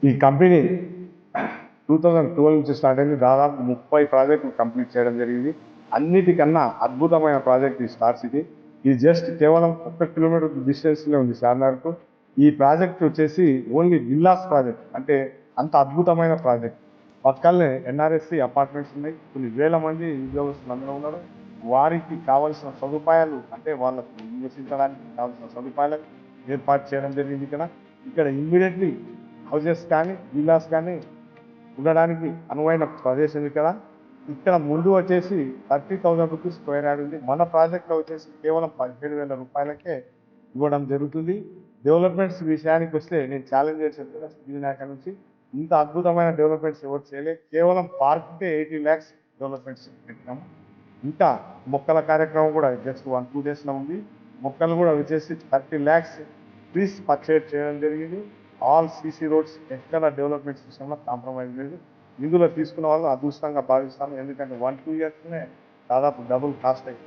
ఈ కంపెనీ 2012 నుంచి స్టార్ట్ అయింది. దాదాపు 30 ప్రాజెక్టులు కంప్లీట్ చేయడం జరిగింది. అన్నిటికన్నా అద్భుతమైన ప్రాజెక్ట్ ఈ స్టార్ సిటీ. ఇది జస్ట్ కేవలం 1 కిలోమీటర్ డిస్టెన్స్లో ఉంది చార్మినార్కు. ఈ ప్రాజెక్ట్ వచ్చేసి ఓన్లీ విల్లాస్ ప్రాజెక్ట్, అంటే అంత అద్భుతమైన ప్రాజెక్ట్. పక్కనే ఎన్ఆర్ఎస్సి అపార్ట్మెంట్స్ ఉన్నాయి. కొన్ని వేల మంది ఉద్యోగస్తులు అందరూ ఉన్నారు. వారికి కావాల్సిన సదుపాయాలు, అంటే వాళ్ళకు నివసించడానికి కావాల్సిన సదుపాయాలు ఏర్పాటు చేయడం జరిగింది. ఇక్కడ ఇమ్మీడియట్లీ హౌసెస్ కానీ విల్లాస్ కానీ ఉండడానికి అనువైన ప్రదేశం ఇక్కడ ముందు వచ్చేసి 30,000 రూపీస్ స్క్వేర్ యార్డ్ ఉంది. మన ప్రాజెక్ట్లో వచ్చేసి కేవలం 17,000 రూపాయలకే ఇవ్వడం జరుగుతుంది. డెవలప్మెంట్స్ విషయానికి వస్తే నేను ఛాలెంజ్ చేశాను కదా శ్రీనాయక నుంచి, ఇంత అద్భుతమైన డెవలప్మెంట్స్ ఎవరు చేయలేదు. కేవలం పార్క్కే 80 lakhs డెవలప్మెంట్స్ పెట్టినాము. ఇంకా మొక్కల కార్యక్రమం కూడా జస్ట్ 1-2 daysలో ఉంది. మొక్కలు కూడా వచ్చేసి 30 lakhs ట్రీస్ పర్చేజ్ చేయడం జరిగింది. ఆల్ సీసీ రోడ్స్, ఎక్కడ డెవలప్మెంట్స్ విషయంలో కాంప్రమైజ్ లేదు. నిధులు తీసుకున్న వాళ్ళు అదృష్టంగా భావిస్తాను. ఎందుకంటే 1-2 yearsనే దాదాపు డబుల్ కాస్ట్ అయింది.